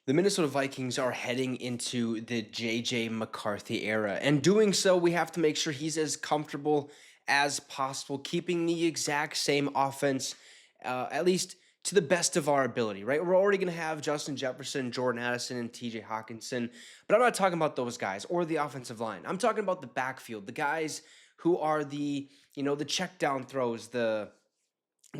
The Minnesota Vikings are heading into the JJ McCarthy era. And doing so, we have to make sure he's as comfortable as possible, keeping the exact same offense, at least to the best of our ability, right? We're already going to have Justin Jefferson, Jordan Addison, and TJ Hawkinson, but I'm not talking about those guys or the offensive line. I'm talking about the backfield, the guys who are the check down throws, the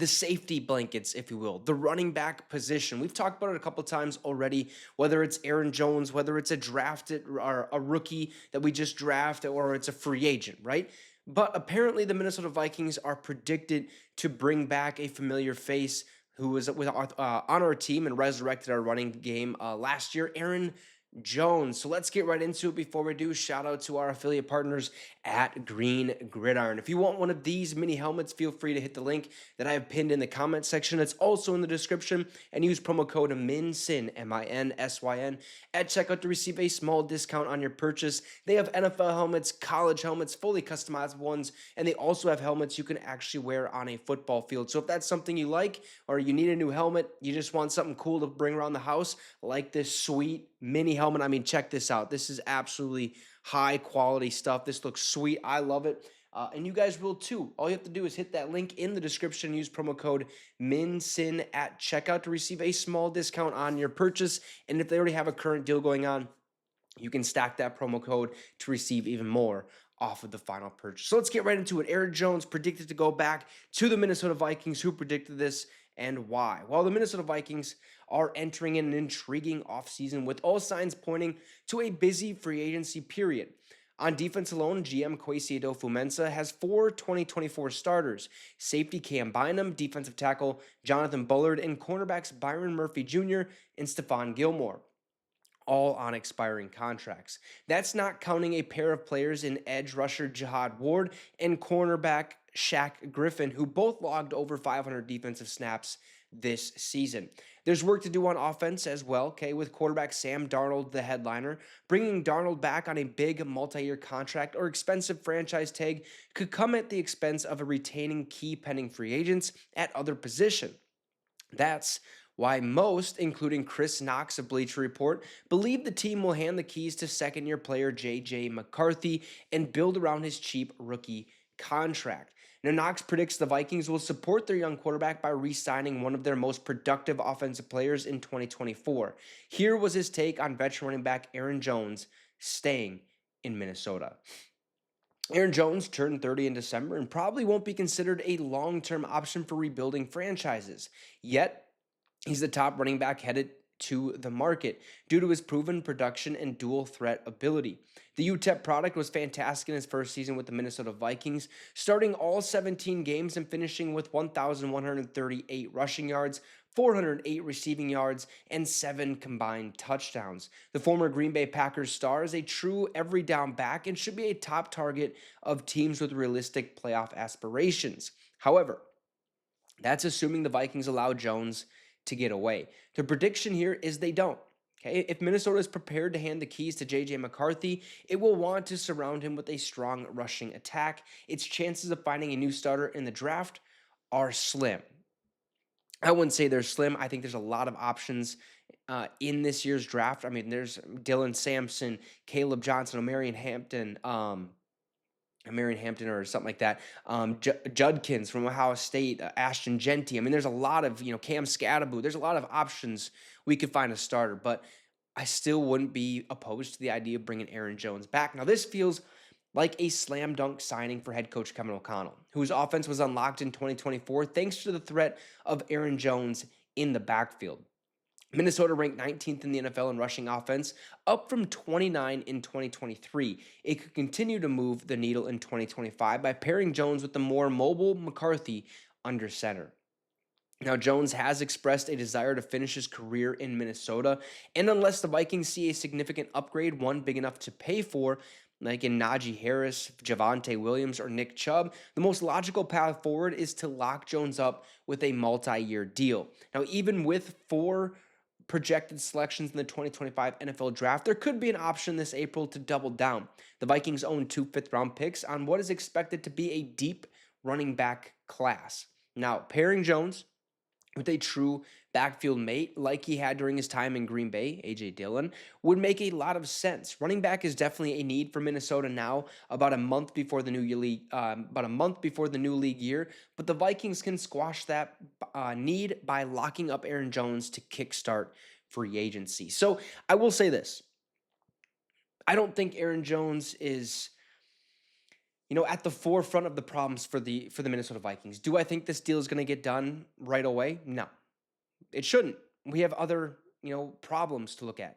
safety blankets, if you will, the running back position. We've talked about it a couple times already, whether it's Aaron Jones, whether it's a drafted or a rookie that we just drafted, or it's a free agent, right? But apparently, the Minnesota Vikings are predicted to bring back a familiar face who was on our team and resurrected our running game last year, Aaron Jones. So let's get right into it. Before we do, shout out to our affiliate partners at Green Gridiron. If you want one of these mini helmets, feel free to hit the link that I have pinned in the comment section. It's also in the description, and use promo code MINSYN, MINSYN, at checkout to receive a small discount on your purchase. They have NFL helmets, college helmets, fully customizable ones, and they also have helmets you can actually wear on a football field. So if that's something you like, or you need a new helmet, you just want something cool to bring around the house, like this sweet mini helmet. I mean, check this out. This is absolutely high quality stuff. This looks sweet. I love it. And you guys will too. All you have to do is hit that link in the description, use promo code MINSYN at checkout to receive a small discount on your purchase. And if they already have a current deal going on, you can stack that promo code to receive even more off of the final purchase. So let's get right into it. Aaron Jones predicted to go back to the Minnesota Vikings. Who predicted this and why? Well, the Minnesota Vikings are entering an intriguing offseason with all signs pointing to a busy free agency period. On defense alone, GM Kwesi Adolfo-Mensah has 4 2024 starters: safety Cam Bynum, defensive tackle Jonathan Bullard, and cornerbacks Byron Murphy Jr. and Stephon Gilmore, all on expiring contracts. That's not counting a pair of players in edge rusher Jihad Ward and cornerback Shaq Griffin, who both logged over 500 defensive snaps this season. There's work to do on offense as well, okay, with quarterback Sam Darnold the headliner. Bringing Darnold back on a big multi-year contract or expensive franchise tag could come at the expense of a retaining key pending free agents at other position. That's why most, including Chris Knox of Bleacher Report, believe the team will hand the keys to second-year player J.J. McCarthy and build around his cheap rookie contract. Now, Knox predicts the Vikings will support their young quarterback by re-signing one of their most productive offensive players in 2024. Here was his take on veteran running back Aaron Jones staying in Minnesota. Aaron Jones turned 30 in December and probably won't be considered a long-term option for rebuilding franchises. Yet, he's the top running back headed to the market due to his proven production and dual threat ability. The UTEP product was fantastic in his first season with the Minnesota Vikings, starting all 17 games and finishing with 1,138 rushing yards, 408 receiving yards, and 7 combined touchdowns. The former Green Bay Packers star is a true every down back and should be a top target of teams with realistic playoff aspirations. However, that's assuming the Vikings allow Jones to get away. The prediction here is they don't. Okay, if Minnesota is prepared to hand the keys to J.J. McCarthy, it will want to surround him with a strong rushing attack. Its chances of finding a new starter in the draft are slim. I wouldn't say they're slim. I think there's a lot of options in this year's draft. I mean, there's Dylan Sampson, Caleb Johnson, Marion Hampton or something like that. Judkins from Ohio State, Ashton Genty. I mean, there's a lot of, Cam Scattaboo. There's a lot of options we could find a starter, but I still wouldn't be opposed to the idea of bringing Aaron Jones back. Now, this feels like a slam dunk signing for head coach Kevin O'Connell, whose offense was unlocked in 2024 thanks to the threat of Aaron Jones in the backfield. Minnesota ranked 19th in the NFL in rushing offense, up from 29 in 2023. It could continue to move the needle in 2025 by pairing Jones with the more mobile McCarthy under center. Now, Jones has expressed a desire to finish his career in Minnesota, and unless the Vikings see a significant upgrade, one big enough to pay for, like in Najee Harris, Javonte Williams, or Nick Chubb, the most logical path forward is to lock Jones up with a multi-year deal. Now, even with 4 projected selections in the 2025 NFL Draft, there could be an option this April to double down. The Vikings own 2 fifth-round picks on what is expected to be a deep running back class. Now, pairing Jones with a true backfield mate like he had during his time in Green Bay, A.J. Dillon, would make a lot of sense. Running back is definitely a need for Minnesota now, about a month before the new league year. But the Vikings can squash that need by locking up Aaron Jones to kickstart free agency. So I will say this: I don't think Aaron Jones is, at the forefront of the problems for the Minnesota Vikings. Do I think this deal is going to get done right away? No. It shouldn't. We have other, problems to look at.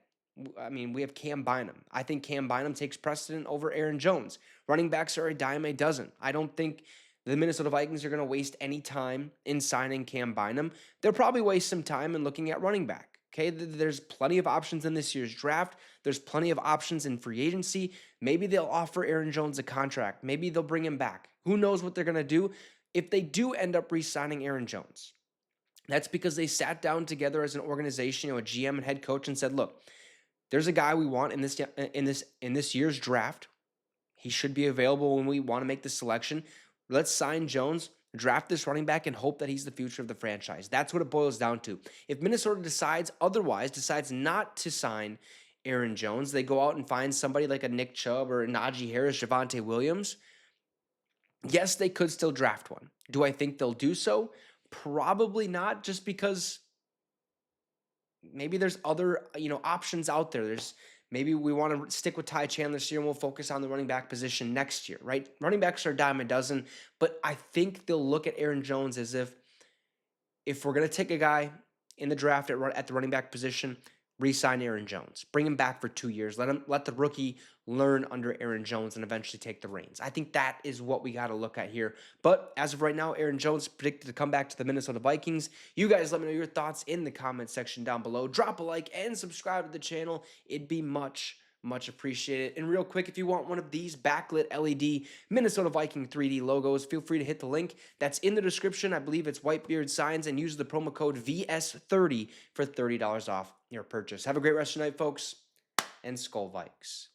I mean, we have Cam Bynum. I think Cam Bynum takes precedent over Aaron Jones. Running backs are a dime a dozen. I don't think the Minnesota Vikings are going to waste any time in signing Cam Bynum. They'll probably waste some time in looking at running back. Okay, there's plenty of options in this year's draft. There's plenty of options in free agency. Maybe they'll offer Aaron Jones a contract. Maybe they'll bring him back. Who knows what they're going to do? If they do end up re-signing Aaron Jones, that's because they sat down together as an organization, a GM and head coach, and said, "Look, there's a guy we want in this year's draft. He should be available when we want to make the selection. Let's sign Jones, draft this running back, and hope that he's the future of the franchise." That's what it boils down to. If Minnesota decides not to sign Aaron Jones, they go out and find somebody like a Nick Chubb or Najee Harris, Javonte Williams. Yes, they could still draft one. Do I think they'll do so? Probably not, just because maybe there's other, options out there. Maybe we want to stick with Ty Chandler this year and we'll focus on the running back position next year, right? Running backs are a dime a dozen, but I think they'll look at Aaron Jones as if we're going to take a guy in the draft at the running back position, re-sign Aaron Jones. Bring him back for 2 years. Let the rookie learn under Aaron Jones and eventually take the reins. I think that is what we got to look at here. But as of right now, Aaron Jones predicted to come back to the Minnesota Vikings. You guys let me know your thoughts in the comment section down below. Drop a like and subscribe to the channel. It'd be much appreciated. And real quick, if you want one of these backlit LED Minnesota Viking 3D logos, feel free to hit the link that's in the description. I believe it's Whitebeard Signs, and use the promo code VS30 for $30 off your purchase. Have a great rest of your night, folks, and Skull Vikes.